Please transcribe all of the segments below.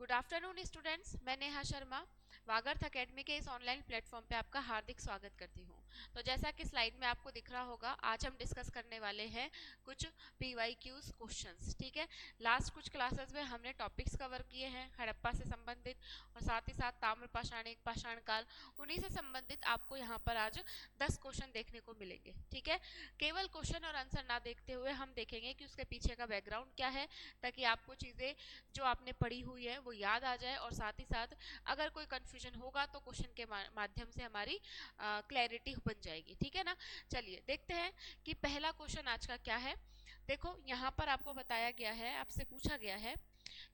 Good afternoon students, मैं Neha Sharma वागर्थ academy के इस ऑनलाइन प्लेटफॉर्म पे आपका हार्दिक स्वागत करती हूँ। तो जैसा कि स्लाइड में आपको दिख रहा होगा, आज हम डिस्कस करने वाले हैं कुछ पीवाईक्यूज क्वेश्चंस। ठीक है, लास्ट कुछ क्लासेस में हमने टॉपिक्स कवर किए हैं हड़प्पा से संबंधित और साथ ही साथ ताम्र पाषाणिक, पाषाण काल, उन्हीं से संबंधित आपको यहाँ पर आज 10 क्वेश्चन देखने को मिलेंगे। ठीक है, केवल क्वेश्चन और आंसर ना देखते हुए हम देखेंगे कि उसके पीछे का बैकग्राउंड क्या है, ताकि आपको चीजें जो आपने पढ़ी हुई है वो याद आ जाए और साथ ही साथ अगर कोई कंफ्यूजन होगा तो क्वेश्चन के माध्यम से हमारी क्लैरिटी बन जाएगी। ठीक है ना, चलिए देखते हैं कि पहला क्वेश्चन आज का क्या है। देखो यहाँ पर आपको बताया गया है, आपसे पूछा गया है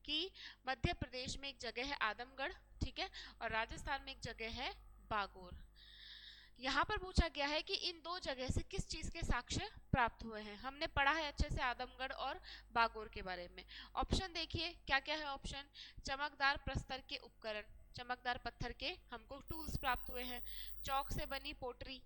कि मध्य प्रदेश में एक जगह है आदमगढ़, ठीक है, और राजस्थान में एक जगह है बागोर। यहाँ पर पूछा गया है कि इन दो जगह से किस चीज के साक्ष्य प्राप्त हुए हैं। हमने पढ़ा है अच्छे से आदमगढ़ और बागोर के बारे में। ऑप्शन देखिए क्या क्या है ऑप्शन। चमकदार प्रस्तर के उपकरण, चमकदार पत्थर के हमको टूल्स प्राप्त हुए हैं। चौक से बनी पोटरी,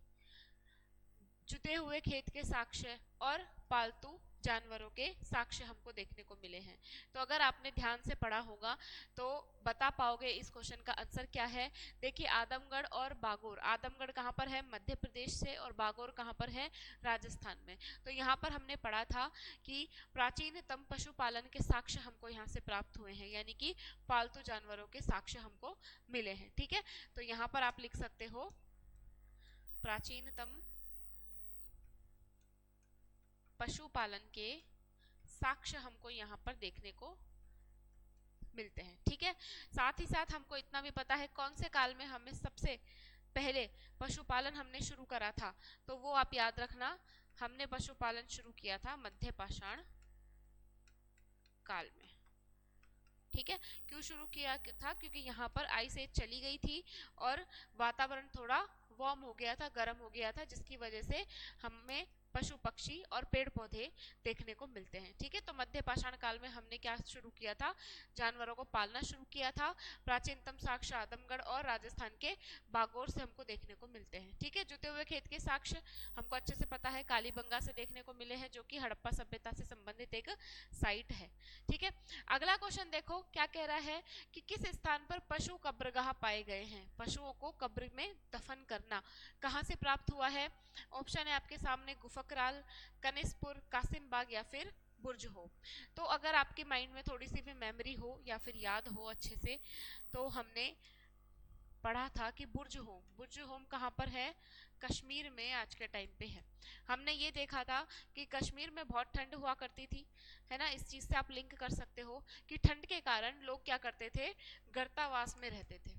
जुते हुए खेत के साक्ष्य और पालतू जानवरों के साक्ष्य हमको देखने को मिले हैं। तो अगर आपने ध्यान से पढ़ा होगा तो बता पाओगे इस क्वेश्चन का आंसर क्या है। देखिए आदमगढ़ और बागोर, आदमगढ़ कहाँ पर है, मध्य प्रदेश से, और बागोर कहाँ पर है, राजस्थान में। तो यहाँ पर हमने पढ़ा था कि प्राचीनतम पशुपालन के साक्ष्य हमको यहाँ से प्राप्त हुए हैं, यानी कि पालतू जानवरों के साक्ष्य हमको मिले हैं। ठीक है, तो यहाँ पर आप लिख सकते हो प्राचीनतम पशुपालन के साक्ष्य हमको यहाँ पर देखने को मिलते हैं। ठीक है, साथ ही साथ हमको इतना भी पता है कौन से काल में हमें सबसे पहले पशुपालन हमने शुरू करा था। तो वो आप याद रखना, हमने पशुपालन शुरू किया था मध्य पाषाण काल में। ठीक है, क्यों शुरू किया था, क्योंकि यहाँ पर आइस एज चली गई थी और वातावरण थोड़ा वार्म हो गया था, गर्म हो गया था, जिसकी वजह से हमें पशु पक्षी और पेड़ पौधे देखने को मिलते हैं। ठीक है, तो मध्य पाषाण काल में हमने क्या शुरू किया था, जानवरों को पालना शुरू किया था। प्राचीनतम साक्ष्य आदमगढ़ और राजस्थान के बागोर से हमको देखने को मिलते हैं। ठीक है, जुते हुए खेत के साक्ष्य हमको अच्छे से पता है कालीबंगा से देखने को मिले हैं, जो कि हड़प्पा सभ्यता से संबंधित एक साइट है। ठीक है, अगला क्वेश्चन देखो क्या कह रहा है कि किस स्थान पर पशु कब्रगाह पाए गए हैं। पशुओं को कब्र में दफन करना कहां से प्राप्त हुआ है। ऑप्शन है आपके सामने, गुफकराल, कनिष्पुर, कासिमबाग या फिर बुर्ज हो। तो अगर आपके माइंड में थोड़ी सी भी मेमोरी हो या फिर याद हो अच्छे से, तो हमने पढ़ा था कि बुर्ज होम कहाँ पर है, कश्मीर में आज के टाइम पे है। हमने ये देखा था कि कश्मीर में बहुत ठंड हुआ करती थी, है ना। इस चीज से आप लिंक कर सकते हो कि ठंड के कारण लोग क्या करते थे, गर्तावास में रहते थे।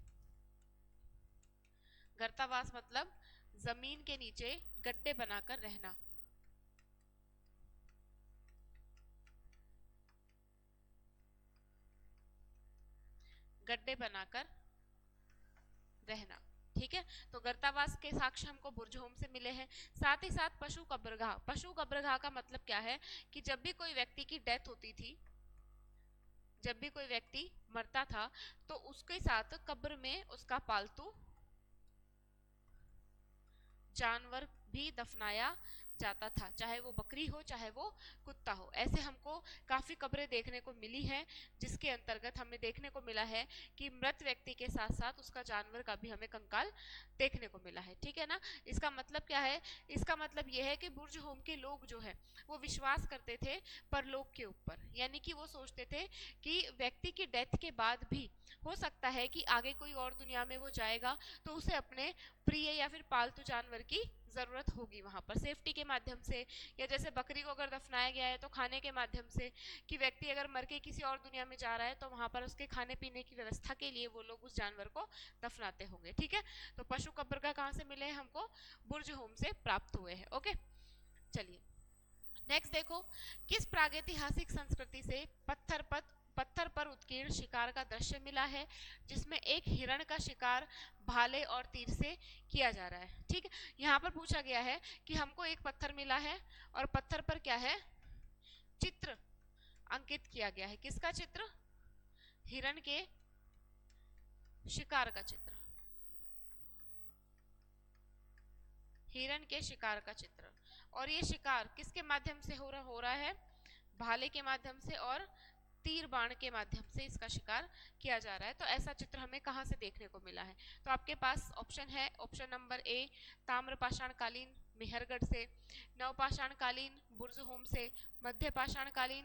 गर्तावास मतलब जमीन के नीचे गड्ढे बनाकर रहना। गड्ढे बनाकर रहना। ठीक है, तो गर्तावास के साक्ष्य हमको बुर्ज होम से मिले हैं। साथ ही साथ पशु कब्रगाह, पशु कब्रगाह का मतलब क्या है कि जब भी कोई व्यक्ति की डेथ होती थी, जब भी कोई व्यक्ति मरता था, तो उसके साथ कब्र में उसका पालतू जानवर भी दफनाया जाता था, चाहे वो बकरी हो चाहे वो कुत्ता हो। ऐसे हमको काफी कब्रें देखने को मिली हैं, जिसके अंतर्गत हमें देखने को मिला है कि मृत व्यक्ति के साथ साथ उसका जानवर का भी हमें कंकाल देखने को मिला है। ठीक है ना, इसका मतलब क्या है, इसका मतलब यह है कि बुर्ज होम के लोग जो है वो विश्वास करते थे परलोक के ऊपर, यानी कि वो सोचते थे कि व्यक्ति की डेथ के बाद भी हो सकता है कि आगे कोई और दुनिया में वो जाएगा, तो उसे अपने प्रिय या फिर पालतू जानवर की जरूरत होगी वहां पर, सेफ्टी के माध्यम से, या जैसे बकरी को अगर दफनाया गया है तो खाने के माध्यम से, कि व्यक्ति अगर मर के किसी और दुनिया में जा रहा है तो वहां पर उसके खाने पीने की व्यवस्था के लिए वो लोग उस जानवर को दफनाते होंगे। ठीक है, तो पशु कब्रगाह कहाँ से मिले हैं हमको, बुर्ज होम से प्राप्त हुए हैं। ओके, चलिए नेक्स्ट देखो, किस प्रागैतिहासिक संस्कृति से पत्थर पर उत्कीर्ण शिकार का दृश्य मिला है, जिसमें एक हिरण का शिकार भाले और तीर से किया जा रहा है। ठीक है, यहाँ पर पूछा गया है कि हमको एक पत्थर मिला है और पत्थर पर क्या है, चित्र अंकित किया गया है। किसका चित्र, हिरण के शिकार का चित्र, हिरण के शिकार का चित्र। और ये शिकार किसके माध्यम से हो रहा है, भाले के माध्यम से और तीर बाण के माध्यम से इसका शिकार किया जा रहा है। तो ऐसा चित्र हमें कहाँ से देखने को मिला है? तो आपके पास ऑप्शन है, ऑप्शन नंबर ए ताम्रपाषाण कालीन मेहरगढ़ से, नवपाषाण कालीन बुर्जहोम से, मध्य पाषाण कालीन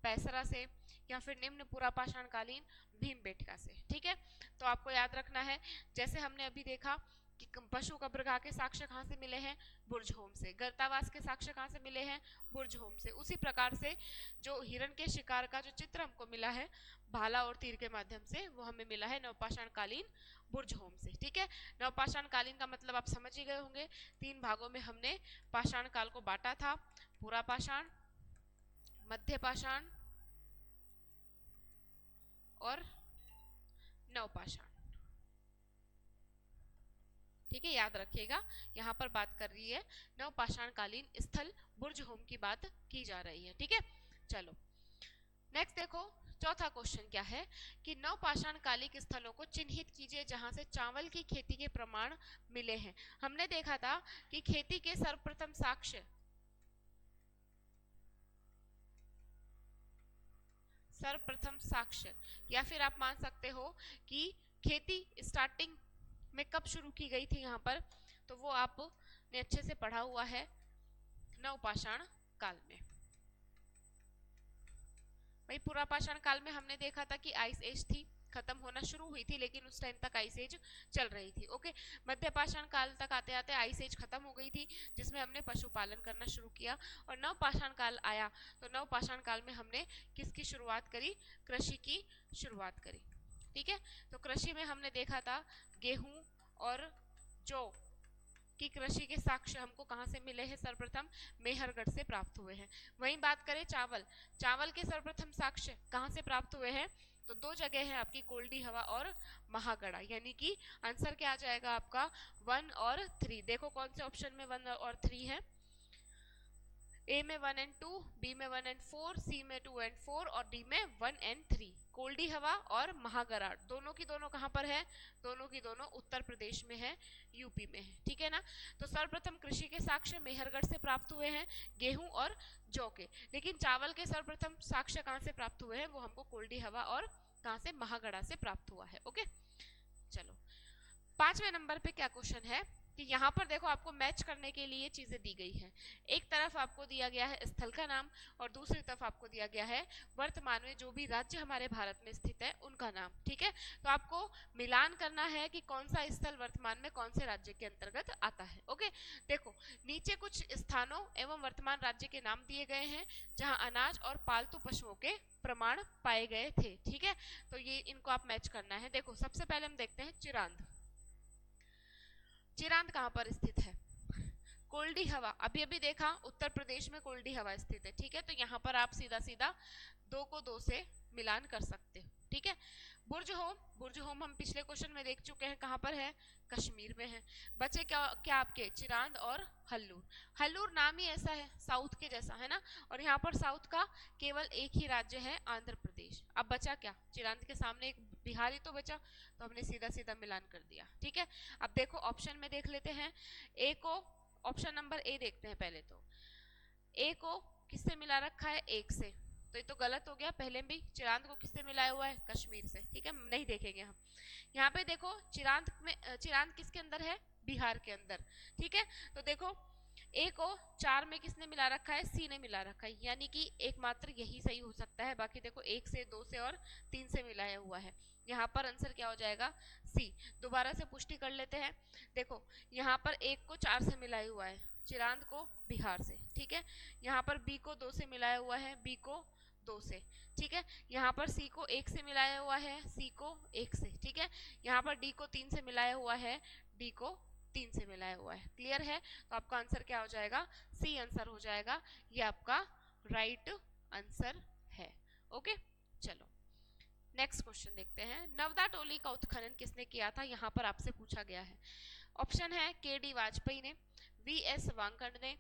पैसरा से, या फिर निम्न पुरापाषाण कालीन भीमबेटका से। ठीक है, तो आपको याद रखना है, जैसे हमने अभी देखा कि पशु कब्रगाह के साक्ष्य कहाँ से मिले हैं? बुर्जहोम से। गर्तावास के साक्ष्य कहाँ से मिले हैं? बुर्जहोम से। उसी प्रकार से जो हिरण के शिकार का जो चित्र हमको मिला है भाला और तीर के माध्यम से, वो हमें मिला है नवपाषाण कालीन बुर्जहोम से। ठीक है, नवपाषाण कालीन का मतलब आप समझ ही गए होंगे, 3 भागों में हमने पाषाण काल को बांटा था, पुरापाषाण, मध्य पाषाण और नवपाषाण। ठीक है, याद रखिएगा, यहाँ पर बात कर रही है नवपाषाण कालीन स्थल बुर्जहोम की बात की जा रही है। ठीक है, चलो नेक्स्ट देखो, चौथा क्वेश्चन क्या है कि नवपाषाण कालिक स्थलों को चिन्हित कीजिए जहां से चावल की खेती के प्रमाण मिले हैं। हमने देखा था कि खेती के सर्वप्रथम साक्ष्य या फिर आप मान सकते हो कि खेती स्टार्टिंग में कब शुरू की गई थी यहाँ पर, तो वो आपने अच्छे से पढ़ा हुआ है नवपाषाण काल में। भाई पुरापाषाण काल में हमने देखा था कि आइस एज थी, खत्म होना शुरू हुई थी, लेकिन उस टाइम तक आइस एज चल रही थी। ओके, मध्य पाषाण काल तक आते आते आइस एज खत्म हो गई थी, जिसमें हमने पशुपालन करना शुरू किया। और नवपाषाण काल आया, तो नवपाषाण काल में हमने किसकी शुरुआत करी? कृषि की शुरुआत करी। ठीक है, तो कृषि में हमने देखा था गेहूं और जौ की कृषि के साक्ष्य हमको कहां से मिले हैं? सर्वप्रथम मेहरगढ़ से प्राप्त हुए हैं। वहीं बात करें चावल के सर्वप्रथम साक्ष्य कहां से प्राप्त हुए हैं? तो 2 जगह है आपकी, कोल्डी हवा और महागढ़ा, यानी कि आंसर क्या आ जाएगा आपका? 1 और 3। देखो कौन से ऑप्शन में 1 और 3 है? ए में 1 एंड 2, बी में 1 एंड 4, सी में 2 एंड 4 और डी में 1 एंड 3। कोल्डी हवा और महागराड़ दोनों की दोनों कहां पर है? दोनों की दोनों उत्तर प्रदेश में है, यूपी में है। ठीक है ना, तो सर्वप्रथम कृषि के साक्ष्य मेहरगढ़ से प्राप्त हुए हैं, गेहूं और जौ के। लेकिन चावल के सर्वप्रथम साक्ष्य कहां से प्राप्त हुए हैं? वो हमको कोल्डी हवा और कहां से? महागढ़ा से प्राप्त हुआ है। ओके, चलो 5वें नंबर पे क्या क्वेश्चन है कि यहाँ पर देखो आपको मैच करने के लिए चीजें दी गई हैं। एक तरफ आपको दिया गया है स्थल का नाम और दूसरी तरफ आपको दिया गया है वर्तमान में जो भी राज्य हमारे भारत में स्थित है उनका नाम। ठीक है, तो आपको मिलान करना है कि कौन सा स्थल वर्तमान में कौन से राज्य के अंतर्गत आता है। ओके, देखो नीचे कुछ स्थानों एवं वर्तमान राज्य के नाम दिए गए हैं जहां अनाज और पालतू पशुओं के प्रमाण पाए गए थे। ठीक है, तो ये इनको आप मैच करना है। देखो सबसे पहले हम देखते हैं चिरांद। चिरांद कहां पर स्थित है? कोल्डी हवा, अभी अभी देखा उत्तर प्रदेश में कोल्डी हवा स्थित है। ठीक है, तो यहाँ पर आप सीधा सीधा 2 को 2 से मिलान कर सकते हो। ठीक है, बुर्जहोम हम पिछले क्वेश्चन में देख चुके हैं, कहां पर है? कश्मीर में है। बचे क्या क्या आपके? चिरांद और हल्लूर। हल्लूर नाम ही ऐसा है, साउथ के जैसा है ना, और यहाँ पर साउथ का केवल एक ही राज्य है, आंध्र प्रदेश। अब बचा क्या? चिरांद के सामने एक बिहार ही तो बचा, तो हमने सीधा सीधा मिलान कर दिया। ठीक है, अब देखो ऑप्शन में देख लेते हैं ए को, ऑप्शन नंबर ए देखते हैं पहले। तो ए को किससे मिला रखा है? 1 से, तो ये तो गलत हो गया। पहले भी चिरांद को किससे मिलाया हुआ है? कश्मीर से। ठीक है, नहीं देखेंगे हम। यहाँ पे देखो चिरांद किसके अंदर है? बिहार के अंदर। ठीक है, तो देखो ए को 4 में किसने मिला रखा है? सी ने मिला रखा है, यानी कि एकमात्र यही सही हो सकता है। बाकी देखो 1 से, 2 से और 3 से मिलाया हुआ है। यहाँ पर आंसर क्या हो जाएगा? सी। दोबारा से पुष्टि कर लेते हैं। देखो यहाँ पर 1 को 4 से मिलाया हुआ है, चिरांद को बिहार से। ठीक है, यहाँ पर बी को 2 से मिलाया हुआ है, बी को 2 से। ठीक है, यहाँ पर सी को 1 से मिलाया हुआ है, सी को 1 से। ठीक है, यहाँ पर डी को 3 से मिलाया हुआ है, डी को 3 से मिलाया हुआ है। क्लियर है? तो आपका आंसर क्या हो जाएगा? सी आंसर हो जाएगा, ये आपका राइट आंसर है। ओके, चलो नेक्स्ट क्वेश्चन देखते हैं। नवदा टोली का उत्खनन किसने किया था? यहाँ पर आपसे पूछा गया है। ऑप्शन है के डी वाजपेयी ने, वी एस वांकड ने,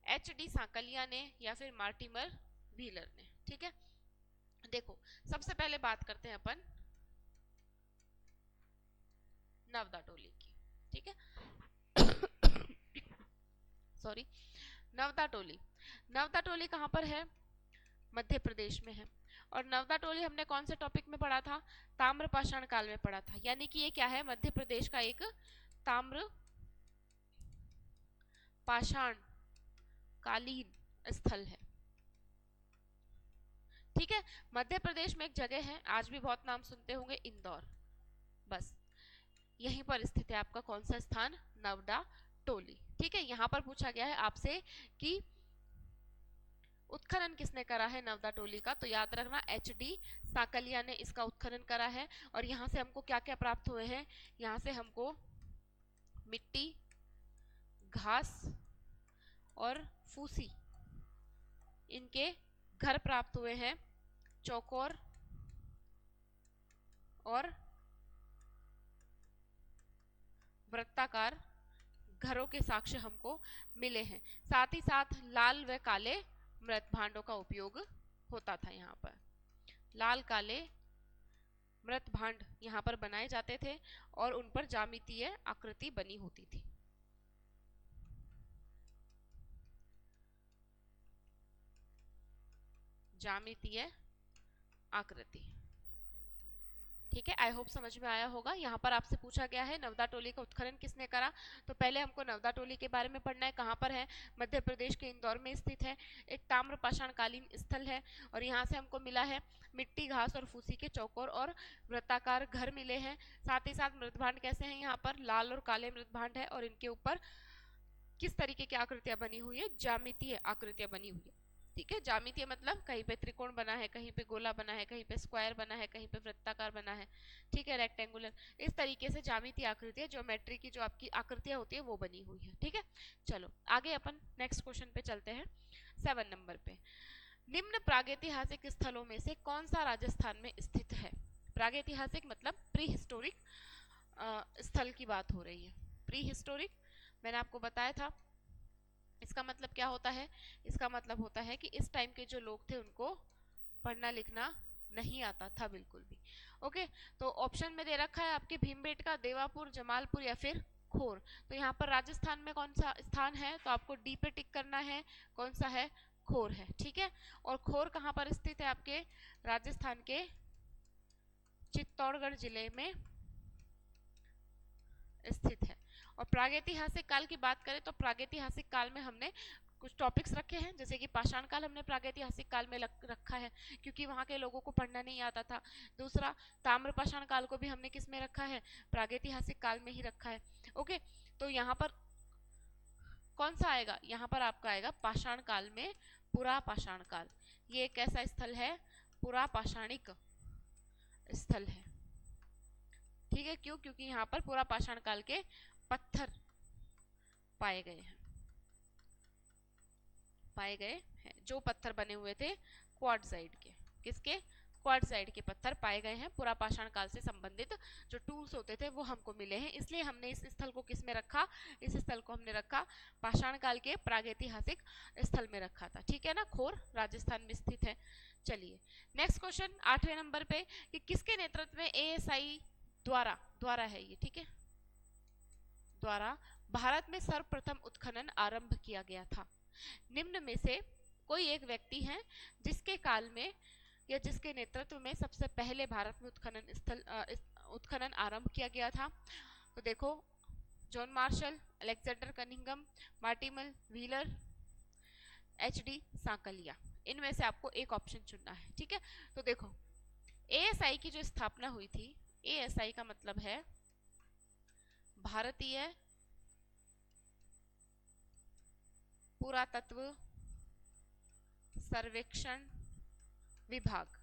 एच डी सांकलिया ने, या फिर मार्टिमर व्हीलर ने। ठीक है, देखो सबसे पहले बात करते हैं अपन नवदा टोली की। ठीक है सॉरी, नवदा टोली कहां पर है? मध्य प्रदेश में है। और नवदा टोली हमने कौन से टॉपिक में पढ़ा था? ताम्र पाषाण काल में पढ़ा था। यानी कि ये क्या है? मध्य प्रदेश का एक ताम्र पाषाण कालीन स्थल है। ठीक है, मध्य प्रदेश में एक जगह है, आज भी बहुत नाम सुनते होंगे, इंदौर। बस यहीं पर स्थित है आपका कौन सा स्थान? नवदा टोली। ठीक है, यहां पर पूछा गया है आपसे कि उत्खनन किसने करा है नवदा टोली का, तो याद रखना एच.डी. साकलिया ने इसका उत्खनन करा है। और यहाँ से हमको क्या क्या प्राप्त हुए हैं? यहाँ से हमको मिट्टी, घास और फूसी, इनके घर प्राप्त हुए हैं। चौकोर और वृत्ताकार घरों के साक्ष्य हमको मिले हैं। साथ ही साथ लाल व काले मृत भांडों का उपयोग होता था। यहाँ पर लाल काले मृत भांड यहाँ पर बनाए जाते थे और उन पर ज्यामितीय आकृति बनी होती थी। ज्यामितीय आकृति। ठीक है, आई होप समझ में आया होगा। यहाँ पर आपसे पूछा गया है नवदा टोली का उत्खनन किसने करा, तो पहले हमको नवदा टोली के बारे में पढ़ना है। कहाँ पर है? मध्य प्रदेश के इंदौर में स्थित है। एक ताम्र पाषाणकालीन स्थल है और यहाँ से हमको मिला है मिट्टी, घास और फूसी के चौकोर और वृत्ताकार घर मिले हैं। साथ ही साथ मृतभांड कैसे हैं? यहाँ पर लाल और काले मृतभांड है और इनके ऊपर किस तरीके की आकृतियां बनी हुई है? ज्यामितीय आकृतियां बनी हुई है। ठीक है, ज्यामितीय मतलब कहीं पे त्रिकोण बना है, कहीं पे गोला बना है, कहीं पे स्क्वायर बना है, कहीं पे वृत्ताकार बना है। ठीक है, रेक्टेंगुलर, इस तरीके से ज्यामितीय आकृतियां, ज्योमेट्री की जो आपकी आकृतियां होती है वो बनी हुई है। ठीक है, चलो आगे अपन नेक्स्ट क्वेश्चन पे चलते हैं। 7 नंबर पे, निम्न प्रागैतिहासिक स्थलों में से कौन सा राजस्थान में स्थित है? प्रागैतिहासिक मतलब प्री हिस्टोरिक स्थल की बात हो रही है। प्री हिस्टोरिक मैंने आपको बताया था, इसका मतलब क्या होता है? इसका मतलब होता है कि इस टाइम के जो लोग थे उनको पढ़ना लिखना नहीं आता था बिल्कुल भी। ओके, तो ऑप्शन में दे रखा है आपके भीमबेटका, देवापुर, जमालपुर या फिर खोर। तो यहाँ पर राजस्थान में कौन सा स्थान है? तो आपको डी पे टिक करना है। कौन सा है? खोर है। ठीक है, और खोर कहाँ पर स्थित है? आपके राजस्थान के चित्तौड़गढ़ जिले में स्थित है। और प्रागैतिहासिक काल की बात करें तो प्रागैतिहासिक काल में हमने कुछ टॉपिक्स रखे हैं, जैसे कि पाषाण काल हमने प्रागैतिहासिक काल में रखा है क्योंकि वहां के लोगों को पढ़ना नहीं आता था। दूसरा, ताम्र पाषाण काल को भी हमने किस में रखा है? प्रागैतिहासिक काल में ही रखा है। ओके, तो यहाँ पर कौन सा आएगा? यहाँ पर आपका आएगा पाषाण काल में पुरा पाषाण काल। ये एक ऐसा स्थल है, पुरा पाषाणिक स्थल है। ठीक है, क्यों? क्योंकि यहाँ पर पुरा पाषाण काल के पत्थर पाए गए हैं, जो पत्थर बने हुए थे क्वार्ट्जाइट के। किसके? क्वार्ट्जाइट के पत्थर पाए गए हैं। पुरा पाषाण काल से संबंधित जो टूल्स होते थे वो हमको मिले हैं, इसलिए हमने इस स्थल को किस में रखा? इस स्थल को हमने रखा पाषाण काल के प्रागैतिहासिक स्थल में रखा था। ठीक है ना, खोर राजस्थान में स्थित है। चलिए नेक्स्ट क्वेश्चन 8वें नंबर पे, कि किसके नेतृत्व में एएसआई द्वारा है ये, ठीक है, द्वारा भारत में सर्वप्रथम उत्खनन आरंभ किया गया था? निम्न में से कोई एक व्यक्ति है जिसके काल में या जिसके नेतृत्व में सबसे पहले भारत में उत्खनन आरंभ किया गया था? तो देखो, John Marshall, Alexander Cunningham, Mortimer Wheeler, H D. Sankalia, इनमें से आपको एक ऑप्शन चुनना है। ठीक है, तो देखो एएसआई की जो स्थापना हुई थी, एएसआई का मतलब है भारतीय पुरातत्व सर्वेक्षण विभाग,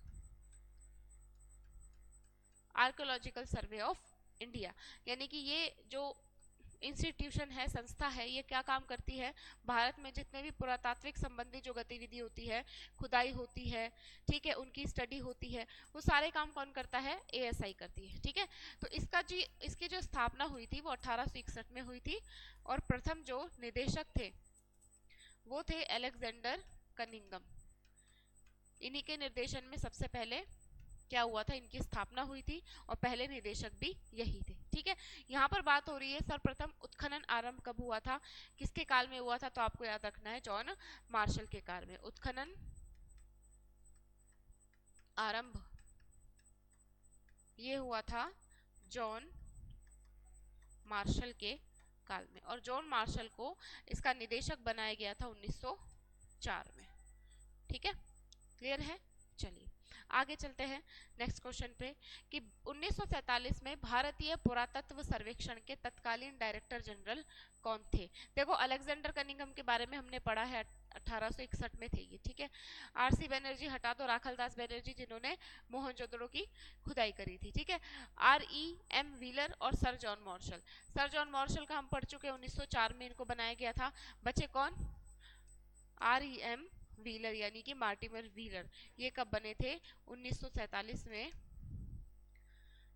आर्कोलॉजिकल सर्वे ऑफ इंडिया। यानी कि ये जो इंस्टीट्यूशन है, संस्था है, ये क्या काम करती है? भारत में जितने भी पुरातात्विक संबंधी जो गतिविधि होती है, खुदाई होती है, ठीक है, उनकी स्टडी होती है, वो सारे काम कौन करता है? एएसआई करती है। ठीक है, तो इसकी जो स्थापना हुई थी वो 1861 में हुई थी और प्रथम जो निदेशक थे वो थे अलेक्जेंडर कनिंघम। इन्हीं के निर्देशन में सबसे पहले क्या हुआ था? इनकी स्थापना हुई थी और पहले निदेशक भी यही थे। ठीक है, यहाँ पर बात हो रही है सर्वप्रथम उत्खनन आरंभ कब हुआ था, किसके काल में हुआ था? तो आपको याद रखना है जॉन मार्शल के काल में उत्खनन आरंभ ये हुआ था जॉन मार्शल के काल में, और जॉन मार्शल को इसका निदेशक बनाया गया था 1904 में। ठीक है, क्लियर है। चलिए आगे चलते हैं नेक्स्ट क्वेश्चन पे कि 1947 में भारतीय पुरातत्व सर्वेक्षण के तत्कालीन डायरेक्टर जनरल कौन थे। देखो अलेक्जेंडर कनिंघम के बारे में हमने पढ़ा है, 1861 में थे ये। ठीक है, आरसी बनर्जी हटा दो, राखलदास बनर्जी जिन्होंने मोहनजोदड़ो की खुदाई करी थी। ठीक है, REM व्हीलर और sir John Marshall. Sir John Marshall का हम पढ़ चुके हैं, 1904 में इनको बनाया गया था। बचे कौन, REM व्हीलर यानी कि मार्टिमर व्हीलर। ये कब बने थे, 1947 में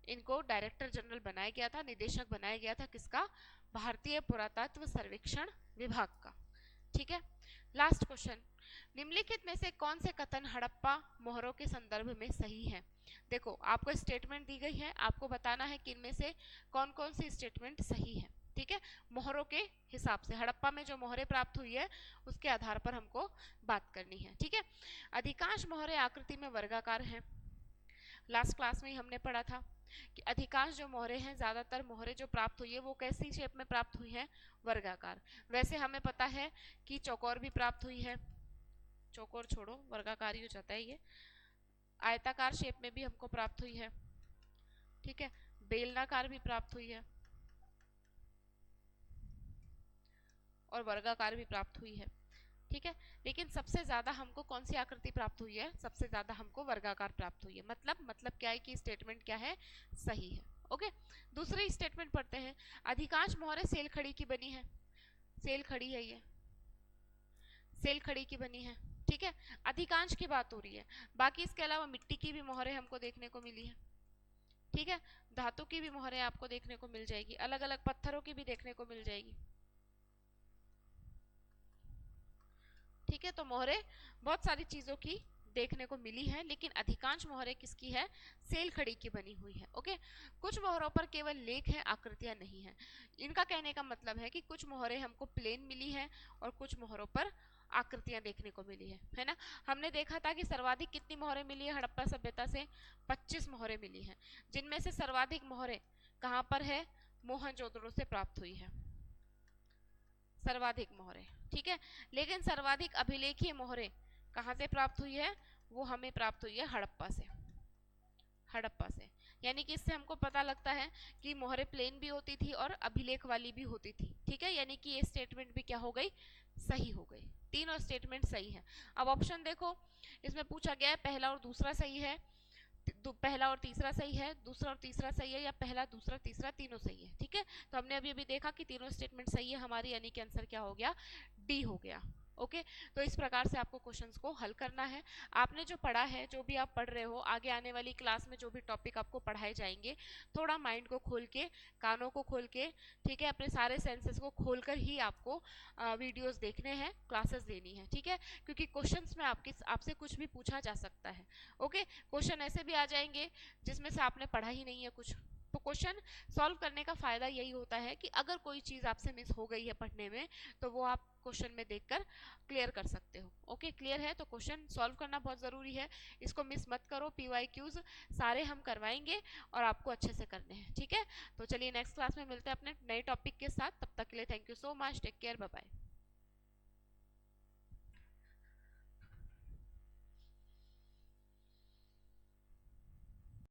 इनको डायरेक्टर जनरल बनाया गया था, निदेशक बनाया गया था किसका, भारतीय पुरातत्व सर्वेक्षण विभाग का। ठीक है, लास्ट क्वेश्चन, निम्नलिखित में से कौन से कथन हड़प्पा मोहरों के संदर्भ में सही है। देखो आपको स्टेटमेंट दी गई है, आपको बताना है कि इनमें से कौन कौन सी स्टेटमेंट सही है। ठीक है, मोहरों के हिसाब से, हड़प्पा में जो मोहरें प्राप्त हुई है उसके आधार पर हमको बात करनी है। ठीक है, अधिकांश मोहरें आकृति में वर्गाकार हैं। लास्ट क्लास में ही हमने पढ़ा था कि अधिकांश जो मोहरें हैं, ज्यादातर मोहरें जो प्राप्त हुई है वो कैसी शेप में प्राप्त हुई है, वर्गाकार। वैसे हमें पता है कि चौकोर भी प्राप्त हुई है, चौकोर छोड़ो वर्गाकार ही हो जाता है ये, आयताकार शेप में भी हमको प्राप्त हुई है। ठीक है, बेलनाकार भी प्राप्त हुई है और वर्गाकार भी प्राप्त हुई है। ठीक है, लेकिन सबसे ज्यादा हमको कौन सी आकृति प्राप्त हुई है, सबसे ज्यादा हमको वर्गाकार प्राप्त हुई है। मतलब क्या है कि स्टेटमेंट क्या है, सही है। ओके, दूसरी स्टेटमेंट पढ़ते हैं, अधिकांश मोहरें सेल खड़ी की बनी है। सेल खड़ी है, ये सेल खड़ी की बनी है। ठीक है, अधिकांश की बात हो रही है, बाकी इसके अलावा मिट्टी की भी मोहरें हमको देखने को मिली है। ठीक है, धातु की भी मोहरें आपको देखने को मिल जाएगी, अलग अलग पत्थरों की भी देखने को मिल जाएगी। ठीक है, तो मोहरें बहुत सारी चीजों की देखने को मिली है, लेकिन अधिकांश मोहरें किसकी है, सेल खड़ी की बनी हुई है। ओके, कुछ मोहरों पर केवल लेख है, आकृतियां नहीं है। इनका कहने का मतलब है कि कुछ मोहरें हमको प्लेन मिली है और कुछ मोहरों पर आकृतियां देखने को मिली है ना। हमने देखा था कि सर्वाधिक कितनी मोहरें मिली है हड़प्पा सभ्यता से, 25 मोहरें मिली है, जिनमें से सर्वाधिक मोहरें कहां पर है, मोहनजोदड़ो से प्राप्त हुई है, सर्वाधिक मोहरें। ठीक है, लेकिन सर्वाधिक अभिलेखीय मोहरें कहां से प्राप्त हुई है, वो हमें प्राप्त हुई है हड़प्पा से। हड़प्पा से, यानी कि इससे हमको पता लगता है कि मोहरें प्लेन भी होती थी और अभिलेख वाली भी होती थी। ठीक है, यानी कि ये स्टेटमेंट भी क्या हो गई, सही हो गई। तीनों स्टेटमेंट सही है। अब ऑप्शन देखो, इसमें पूछा गया है पहला और दूसरा सही है, पहला और तीसरा सही है, दूसरा और तीसरा सही है, या पहला दूसरा तीसरा तीनों सही है। ठीक है, तो हमने अभी अभी देखा कि तीनों स्टेटमेंट सही है हमारी, यानी कि आंसर क्या हो गया, डी हो गया। ओके, तो इस प्रकार से आपको क्वेश्चंस को हल करना है। आपने जो पढ़ा है, जो भी आप पढ़ रहे हो, आगे आने वाली क्लास में जो भी टॉपिक आपको पढ़ाए जाएंगे, थोड़ा माइंड को खोल के, कानों को खोल के, ठीक है, अपने सारे सेंसेस को खोलकर ही आपको वीडियोस देखने हैं, क्लासेस लेनी है। ठीक है, क्योंकि क्वेश्चंस में आपसे कुछ भी पूछा जा सकता है। ओके, क्वेश्चन ऐसे भी आ जाएंगे जिसमें से आपने पढ़ा ही नहीं है कुछ, तो क्वेश्चन सॉल्व करने का फायदा यही होता है कि अगर कोई चीज आपसे मिस हो गई है पढ़ने में, तो वो आप क्वेश्चन में देखकर क्लियर कर सकते हो। ओके, क्लियर है, तो क्वेश्चन सॉल्व करना बहुत जरूरी है, इसको मिस मत करो। PYQs सारे हम करवाएंगे और आपको अच्छे से करने हैं। ठीक है, तो चलिए नेक्स्ट क्लास में मिलते हैं अपने नए टॉपिक के साथ, तब तक के लिए thank you so much, take care, bye bye.